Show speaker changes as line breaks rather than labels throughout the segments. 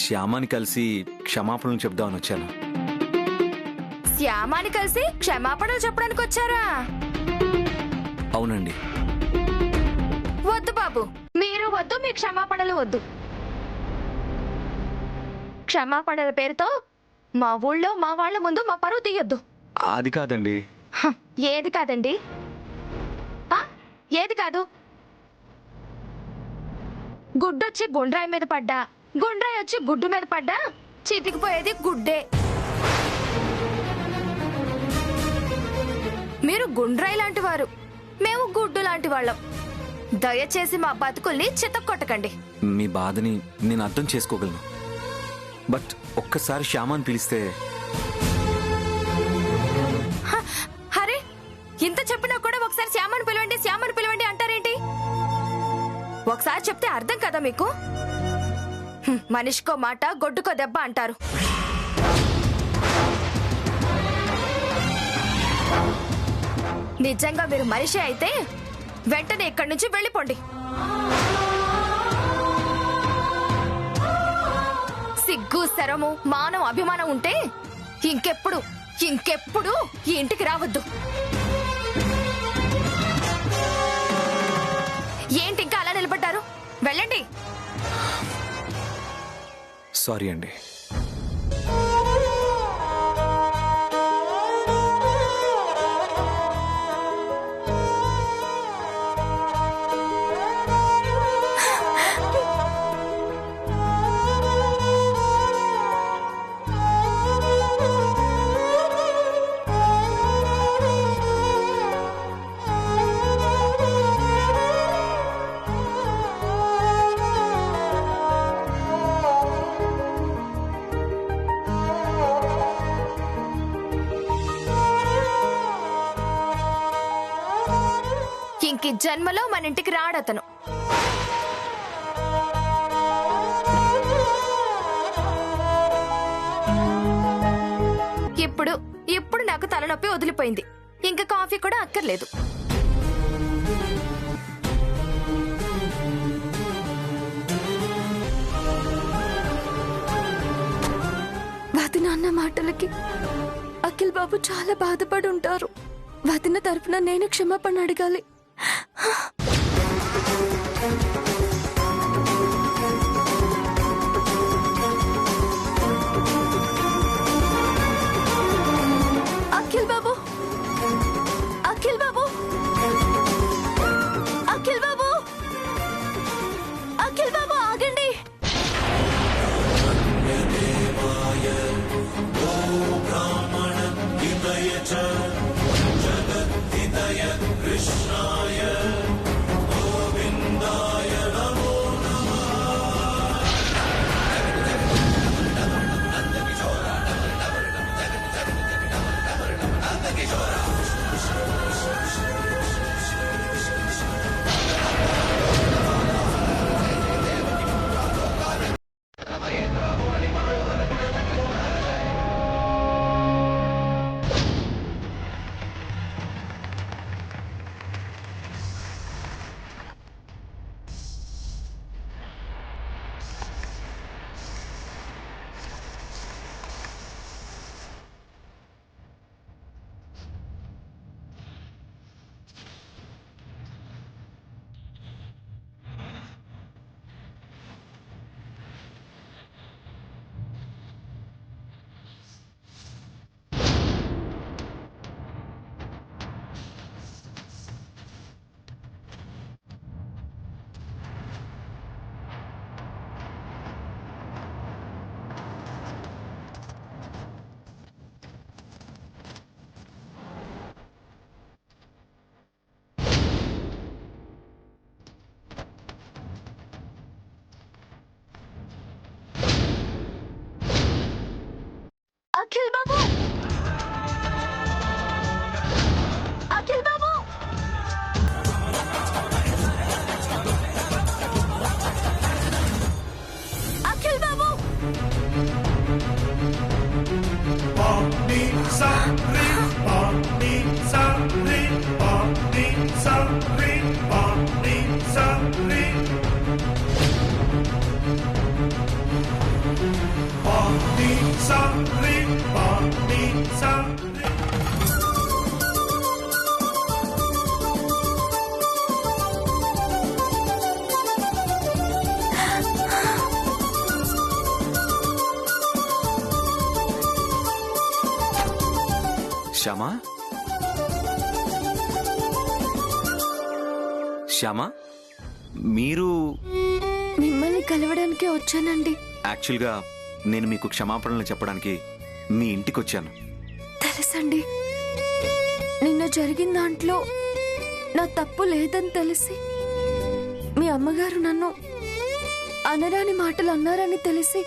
శ్యామాని కలిసి క్షమాపణలు చెప్దామని వచ్చాను.
శ్యామాని కలిసి క్షమాపణలు చెప్పడానికి వచ్చారా?
అవునండి.
వద్దు బాబు, మీరు వద్దు, మీ క్షమాపణలు వద్దు. క్షమాపణల పేరుతో మా ఊళ్ళో మా వాళ్ళ ముందు మా పరువు తీయొద్దు.
అది కాదండి.
ఏది కాదండి? ఏది కాదు? గుడ్డొచ్చి గుండ్రాయి మీద పడ్డా, గుండ్రాయి వచ్చి గుడ్డు మీద పడ్డా చితికిపోయేది గుడ్డే. మీరు గుండ్రాయి లాంటి వారు, మేము గుడ్డు లాంటి వాళ్ళం. దయచేసి మా బతుకుల్ని చితక్కొట్టకండి.
మీ బాధని నేను అర్థం చేసుకోగలను. బట్ ఒక్కసారి శ్యామాని పిలిస్తే.
అరే, ఇంత చెప్పినా కూడా ఒకసారి శ్యామని పిలవండి, శ్యామని పిలవండి అంటారేంటి? ఒకసారి చెప్తే అర్థం కదా మీకు? మనిషికో మాట గొడ్డుకో దెబ్బ అంటారు. నిజంగా మీరు మనిషి అయితే వెంటనే ఇక్కడి నుంచి వెళ్ళిపోండి. సిగ్గు, శరము, మానం, అభిమానం ఉంటే ఇంకెప్పుడు ఇంకెప్పుడు ఈ ఇంటికి రావద్దు. ఏంటి ఇంకా అలా నిలబడ్డారు? వెళ్ళండి.
సారీ అండి.
ఇంక జన్మలో మన ఇంటికి రాడతను. ఇప్పుడు ఇప్పుడు నాకు తలనొప్పి వదిలిపోయింది. ఇంకా కాఫీ కూడా అక్కర్లేదు.
వదిన అన్న మాటలకి అఖిల్ బాబు చాలా బాధపడి ఉంటారు. వదిన తరఫున నేను క్షమాపణ అడగాలి. అఖిల్ బాబు, అఖిల్ బాబు, అఖిల్ బాబు, అఖిల్ బాబు ఆగండి. అఖిల్ బాబు, అఖిల్ బాబు, అఖిల్ బాబు.
sa re pa ni sa re.
Shyama Shyama మీరు
మిమ్మల్ని కలవడానికే వచ్చానండి.
యాక్చువల్గా నేను మీకు క్షమాపణలు చెప్పడానికి మీ ఇంటికి వచ్చాను.
తెలుసండి, నిన్న జరిగిన దాంట్లో నా తప్పు లేదని తెలిసి మీ అమ్మగారు నన్ను అనరాని మాటలు అన్నారని తెలిసి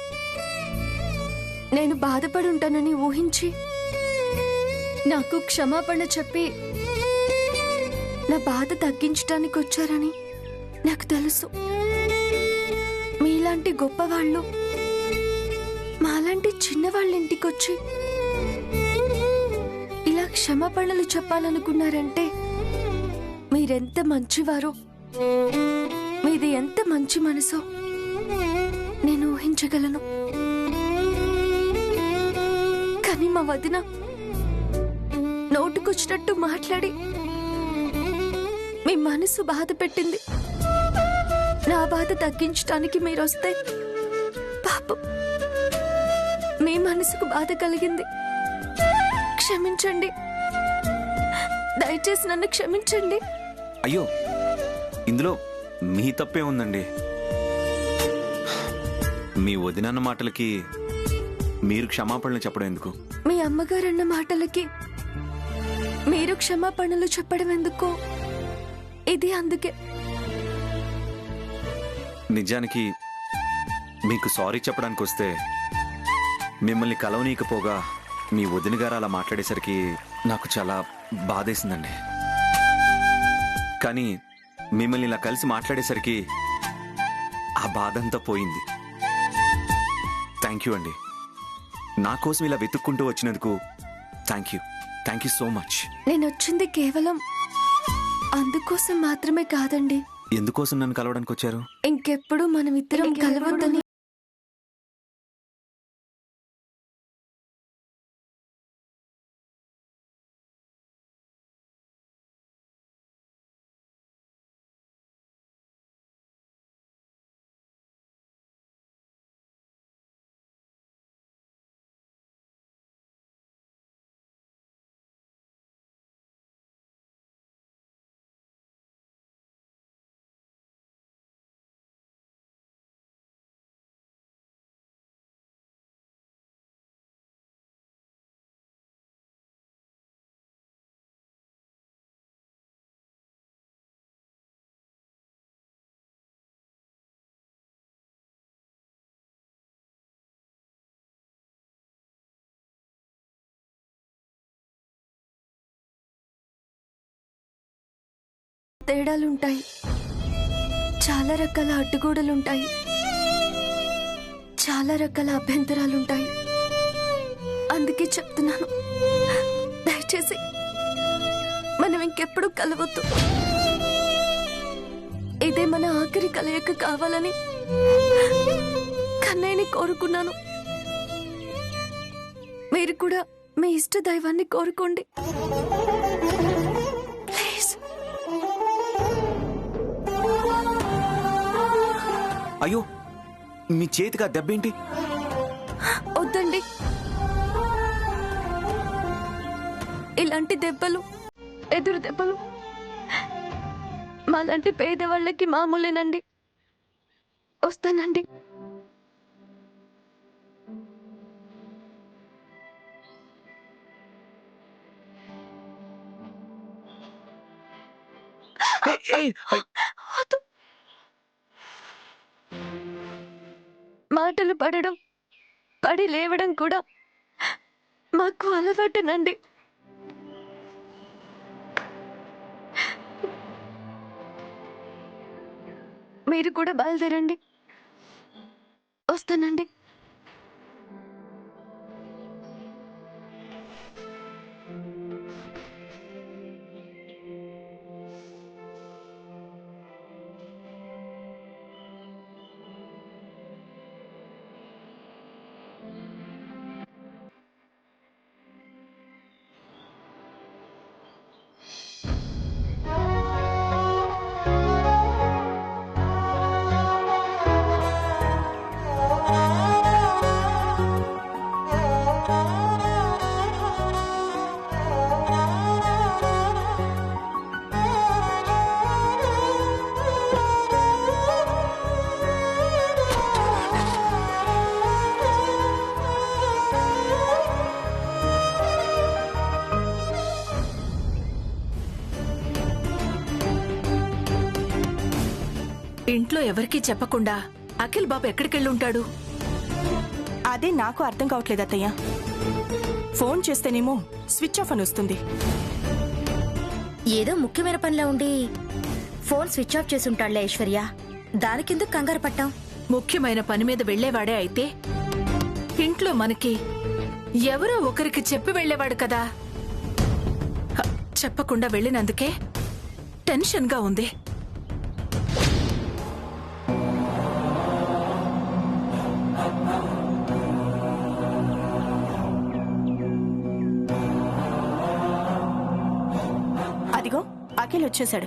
నేను బాధపడి ఉంటానని ఊహించి నాకు క్షమాపణ చెప్పి నా బాధ తగ్గించడానికి వచ్చారని నాకు తెలుసు. మీలాంటి గొప్పవాళ్ళు మాలాంటి చిన్నవాళ్ళ ఇంటికొచ్చి ఇలా క్షమాపణలు చెప్పాలనుకున్నారంటే మీరెంత మంచివారో, మీది ఎంత మంచి మనసో నేను ఊహించగలను. కానీ మా వదిన నోటుకొచ్చినట్టు మాట్లాడి మీ మనసు బాధ పెట్టింది. నా బాధ తగ్గించడానికి మీరొస్తే పాపం మీ మనసుకు బాధ కలిగింది. క్షమించండి, దయచేసి నన్ను క్షమించండి.
అయ్యో, ఇందులో మీ తప్పే ఉందండి. మీ వదినన్న మాటలకి మీరు క్షమాపణలు చెప్పడం ఎందుకు?
మీ అమ్మగారన్న మాటలకి మీరు క్షమాపణలు చెప్పడం ఎందుకో ఇది అందుకే.
నిజానికి మీకు సారీ చెప్పడానికి వస్తే మిమ్మల్ని కలవనీయకపోగా మీ వదిన గారు అలా మాట్లాడేసరికి నాకు చాలా బాధేసిందండి. కానీ మిమ్మల్ని ఇలా కలిసి మాట్లాడేసరికి ఆ బాధ అంతా పోయింది. థ్యాంక్ యూ అండి. నా కోసం ఇలా వెతుక్కుంటూ వచ్చినందుకు థ్యాంక్ యూ సో మచ్.
నేను వచ్చింది కేవలం అందుకోసం మాత్రమే కాదండి.
ఎందుకోసం నన్ను కలవడానికి వచ్చారు?
ఇంకెప్పుడు మనమిద్దరం కలవద్దని తేడాలుంటాయి, చాలా రకాల అడ్డుగోడలుంటాయి, చాలా రకాల అభ్యంతరాలుంటాయి. అందుకే చెప్తున్నాను, దయచేసి మనం ఇంకెప్పుడు కలవద్దు. ఇదే మన ఆఖరి కలయిక కావాలని కన్నయ్యని కోరుకున్నాను. మీరు కూడా మీ ఇష్ట దైవాన్ని కోరుకోండి ప్లీజ్.
అయ్యో, మీ చేతిగా దెబ్బేంటి?
వద్దండి, ఇలాంటి దెబ్బలు, ఎదురు దెబ్బలు మాలాంటి పేదవాళ్ళకి మామూలేనండి. వస్తానండి. వద్దు. మాటలు పడడం, పడి లేవడం కూడా మాకు అలవాటునండి. మీరు కూడా బయలుదేరండి. వస్తానండి.
ఇంట్లో ఎవరికీ చెప్పకుండా అఖిల్ బాబు ఎక్కడికెళ్ళుంటాడు?
అదే నాకు అర్థం కావట్లేదు అత్తయ్య. ఫోన్ చేస్తేనేమో స్విచ్ ఆఫ్ అని వస్తుంది.
ఏదో ముఖ్యమైన పనిలో ఉండి ఫోన్ స్విచ్ ఆఫ్ చేసి ఉంటాడులే ఐశ్వర్య. దానికెందుకు కంగారు పట్టాం?
ముఖ్యమైన పని మీద వెళ్లేవాడే అయితే ఇంట్లో మనకి ఎవరో ఒకరికి చెప్పి వెళ్లేవాడు కదా. చెప్పకుండా వెళ్ళినందుకే టెన్షన్గా ఉంది.
అదిగో అఖిల్ వచ్చేశాడు.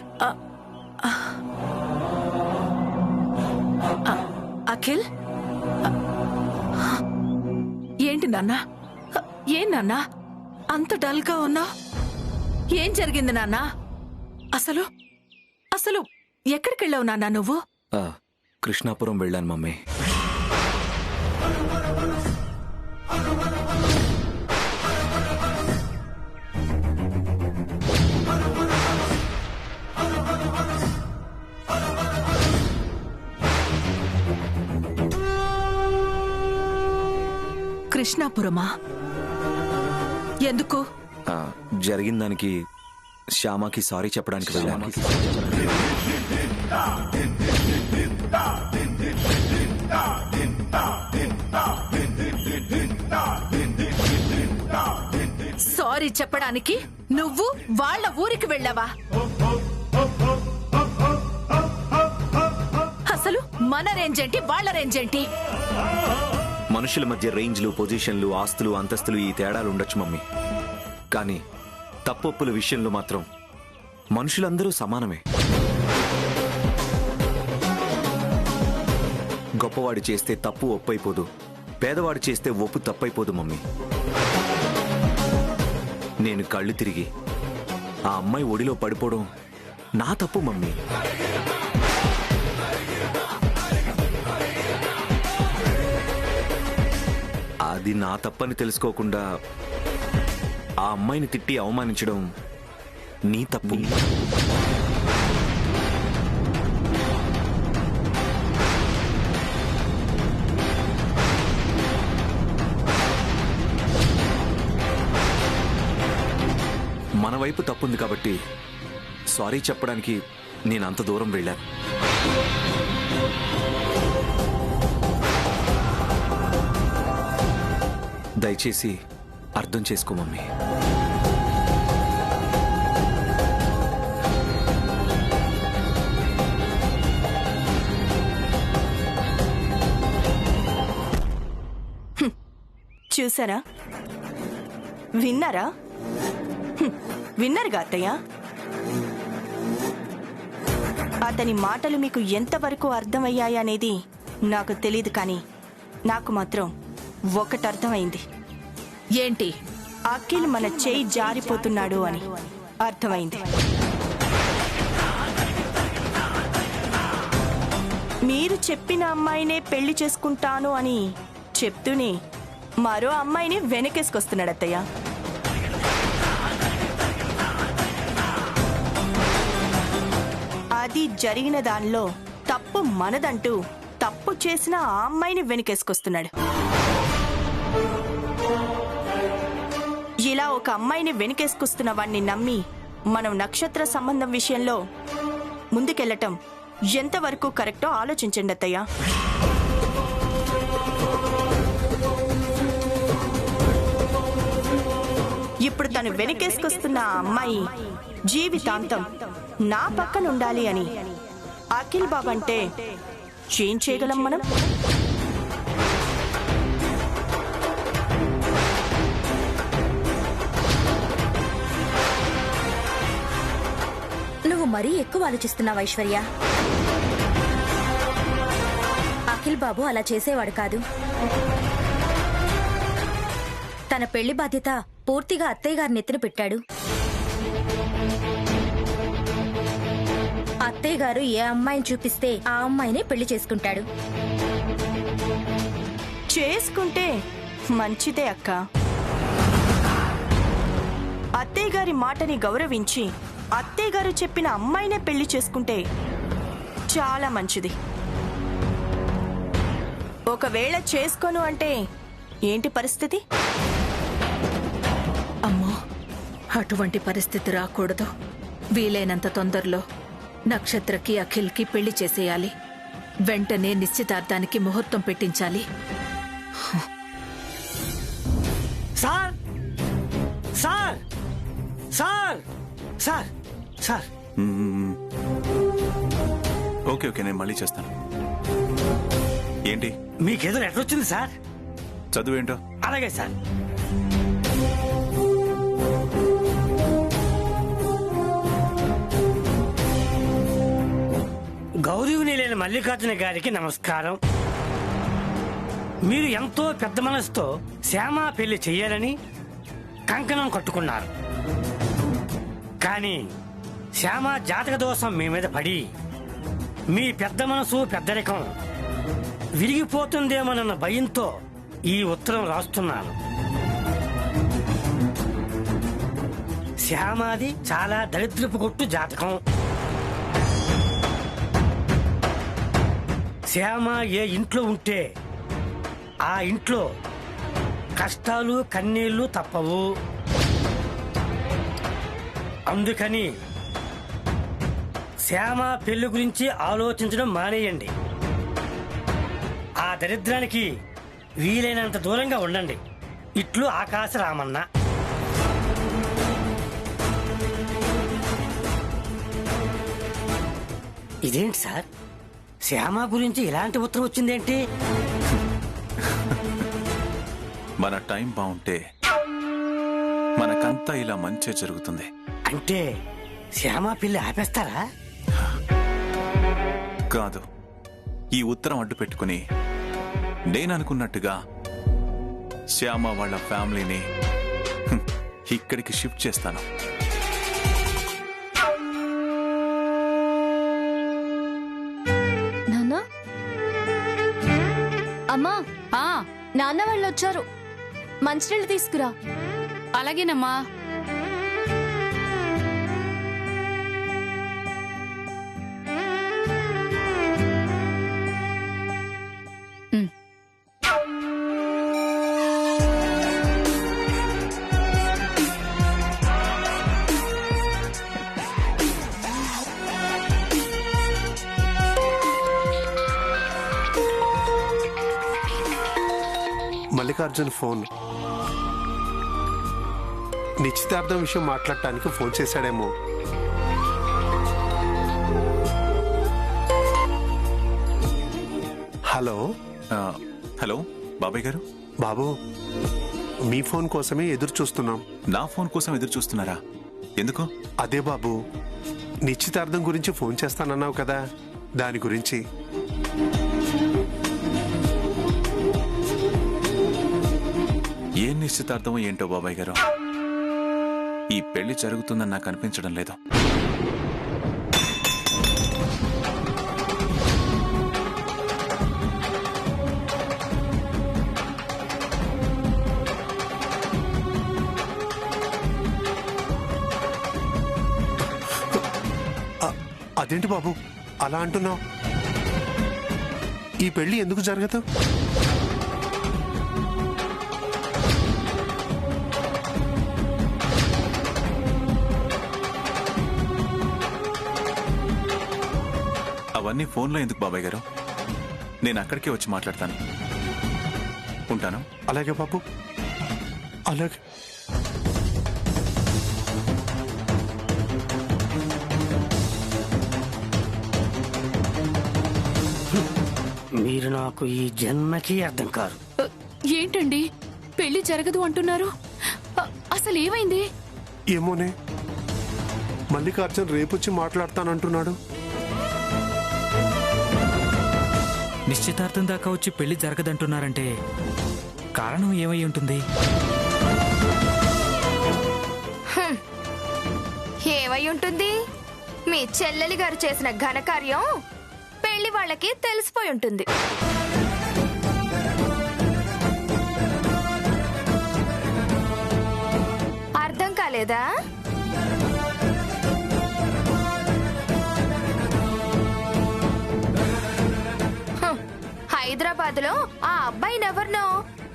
అఖిల్, ఏంటి నాన్నా? ఏం నాన్నా అంత డల్గా ఉన్నా? ఏం జరిగింది నాన్నా? అసలు అసలు ఎక్కడికెళ్ళావు నాన్నా నువ్వు?
కృష్ణాపురం వెళ్ళాను మమ్మీ.
కృష్ణాపురమా? ఎందుకు?
జరిగిన దానికి శ్యామకి సారీ చెప్పడానికి వెళ్ళాను.
సారీ చెప్పడానికి నువ్వు వాళ్ళ ఊరికి వెళ్ళావా? అసలు మన రేంజ్ ఏంటి, వాళ్ళ రేంజ్ ఏంటి?
మనుషుల మధ్య రేంజ్లు, పొజిషన్లు, ఆస్తులు, అంతస్తులు ఈ తేడాలు ఉండొచ్చు మమ్మీ. కానీ తప్పొప్పుల విషయంలో మాత్రం మనుషులందరూ సమానమే. గొప్పవాడు చేస్తే తప్పు ఒప్పైపోదు, పేదవాడు చేస్తే ఒప్పు తప్పైపోదు మమ్మీ. నేను కళ్ళు తిరిగి ఆ అమ్మాయి ఒడిలో పడిపోవడం నా తప్పు మమ్మీ. అది నా తప్పని తెలుసుకోకుండా ఆ అమ్మాయిని తిట్టి అవమానించడం నీ తప్పు. మన వైపు తప్పుంది కాబట్టి సారీ చెప్పడానికి నేను అంత దూరం వెళ్ళాను. దయచేసి అర్థం చేసుకో మమ్మీ.
చూసారా? విన్నారా? విన్నారుగా అత్తయ్య. అతని మాటలు మీకు ఎంతవరకు అర్థమయ్యాయనేది నాకు తెలియదు, కానీ నాకు మాత్రం ఒకటి అర్థమైంది.
ఏంటి?
అఖిల్ మన చేయి జారిపోతున్నాడు అని అర్థమైంది. మీరు చెప్పిన అమ్మాయినే పెళ్లి చేసుకుంటాను అని చెప్తూనే మరో అమ్మాయిని వెనకేసుకొస్తున్నాడు అత్తయ్య. అది జరిగిన దానిలో తప్పు మనదంటూ తప్పు చేసిన ఆ అమ్మాయిని వెనకేసుకొస్తున్నాడు. ఇలా ఒక అమ్మాయిని వెనకేసుకొస్తున్న వాణ్ణి నమ్మి మనం నక్షత్ర సంబంధం విషయంలో ముందుకెళ్లటం ఎంతవరకు కరెక్టో ఆలోచించండి అత్తయ్య. ఇప్పుడు తను వెనకేసుకొస్తున్న ఆ అమ్మాయి జీవితాంతం నా పక్కన ఉండాలి అని అఖిల్ బాబు అంటే ఏం చేయగలం మనం?
నువ్వు మరీ ఎక్కువ ఆలోచిస్తున్నావు ఐశ్వర్య. అఖిల్ బాబు అలా చేసేవాడు కాదు. తన పెళ్లి బాధ్యత పూర్తిగా అత్తయ్య గారి నెత్తిన పెట్టాడు. అత్తయ్య గారు ఏ అమ్మాయిని చూపిస్తే ఆ అమ్మాయినే పెళ్లి చేసుకుంటాడు.
చేసుకుంటే మంచిదే అక్క. అత్తయ్య గారి మాటని గౌరవించి అత్తయ్య గారు చెప్పిన అమ్మాయినే పెళ్లి చేసుకుంటే చాలా మంచిది. ఒకవేళ చేసుకోను అంటే ఏంటి పరిస్థితి?
అమ్మో, అటువంటి పరిస్థితి రాకూడదు. వీలైనంత తొందరలో నక్షత్రకి అఖిల్కి పెళ్లి చేసేయాలి. వెంటనే నిశ్చితార్థానికి ముహూర్తం పెట్టించాలి.
Sir sir sir sir sir
okay okay, నేను మళ్ళీ చేస్తాను. ఏంటి
మీకేదో లెటర్ వచ్చింది సార్.
చదువేంటో?
అలాగే సార్. గౌరవనీయులైన మల్లికార్జున గారికి నమస్కారం. మీరు ఎంతో పెద్ద మనసుతో శ్యామ పెళ్లి చెయ్యాలని కంకణం కట్టుకున్నారు. కానీ శ్యామ జాతక దోషం మీ మీద పడి మీ పెద్ద మనసు పెద్దరికం విరిగిపోతుందేమోనన్న భయంతో ఈ ఉత్తరం రాస్తున్నాను. శ్యామాది చాలా దరిద్రపు కొట్టు జాతకం. శ్యామ ఏ ఇంట్లో ఉంటే ఆ ఇంట్లో కష్టాలు కన్నీళ్లు తప్పవు. అందుకని శ్యామ పెళ్లి గురించి ఆలోచించడం మానేయండి. ఆ దరిద్రానికి వీలైనంత దూరంగా ఉండండి. ఇట్లు ఆకాశ రామన్న. ఇదేంటి సార్, శ్యామ గురించి ఇలాంటి ఉత్తరం వచ్చిందేంటి?
మన టైం బాగుంటే మనకంతా ఇలా మంచి జరుగుతుంది.
అంటే శ్యామ పెళ్లి ఆపేస్తారా?
కాదు, ఈ ఉత్తరం అడ్డు పెట్టుకుని నేననుకున్నట్టుగా శ్యామ వాళ్ళ ఫ్యామిలీని ఇక్కడికి షిఫ్ట్ చేస్తాను.
నాన్న, అమ్మా, నాన్న వాళ్ళు వచ్చారు. మంచినీళ్ళు తీసుకురా.
అలాగేనమ్మా.
మల్లికార్జున్ ఫోన్. నిశ్చితార్థం విషయం మాట్లాడటానికి ఫోన్ చేశాడేమో. హలో.
హలో బాబాయ్ గారు.
బాబు, మీ ఫోన్ కోసమే ఎదురు చూస్తున్నాం.
నా ఫోన్ కోసం ఎదురు చూస్తున్నారా? ఎందుకు?
అదే బాబు, నిశ్చితార్థం గురించి ఫోన్ చేస్తానన్నావు కదా, దాని గురించి.
ఏం నిశ్చితార్థమో ఏంటో బాబాయ్ గారు, ఈ పెళ్లి జరుగుతుందని నాకు అనిపించడం లేదు.
అదేంటి బాబు అలా అంటున్నావు? ఈ పెళ్లి ఎందుకు జరగదు?
అవన్నీ ఫోన్లో ఎందుకు బాబాయ్ గారు? నేను అక్కడికే వచ్చి మాట్లాడతాను. ఉంటాను.
అలాగే బాబు, అలాగే.
మీరు నాకు ఈ జన్మకి అర్థం కారు.
ఏంటండి, పెళ్లి జరగదు అంటున్నారు? అసలు ఏమైంది?
ఏమోనే, మల్లికార్జున్ రేపొచ్చి మాట్లాడతానంటున్నాడు.
నిశ్చితార్థం దాకా వచ్చి పెళ్లి జరగదంటున్నారంటే కారణం ఏమై ఉంటుంది?
ఏమై ఉంటుంది? మీ చెల్లెలి గారు చేసిన ఘనకార్యం పెళ్లి వాళ్ళకి తెలిసిపోయి ఉంటుంది. అర్థం కాలేదా? హైదరాబాద్ హైదరాబాద్ లో ఆ అబ్బాయిని ఎవరినో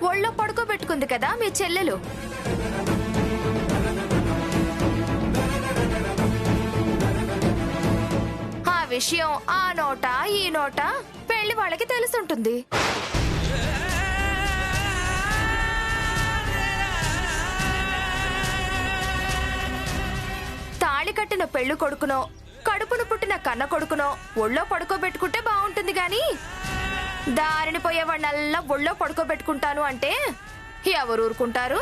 ఒళ్ళో పడుకోబెట్టుకుంది కదా మీ చెల్లెలు. ఆ విషయం ఆ నోట ఈ నోట పెళ్లి వాళ్ళకి తెలుసుంటుంది. తాళి కట్టిన పెళ్లి కొడుకునో కడుపును పుట్టిన కన్న కొడుకునో ఒళ్ళో పడుకోబెట్టుకుంటే బాగుంటుంది గాని దారిని పోయేవాడినల్లా ఒళ్ళో పడుకోబెట్టుకుంటాను అంటే ఎవరు ఊరుకుంటారు?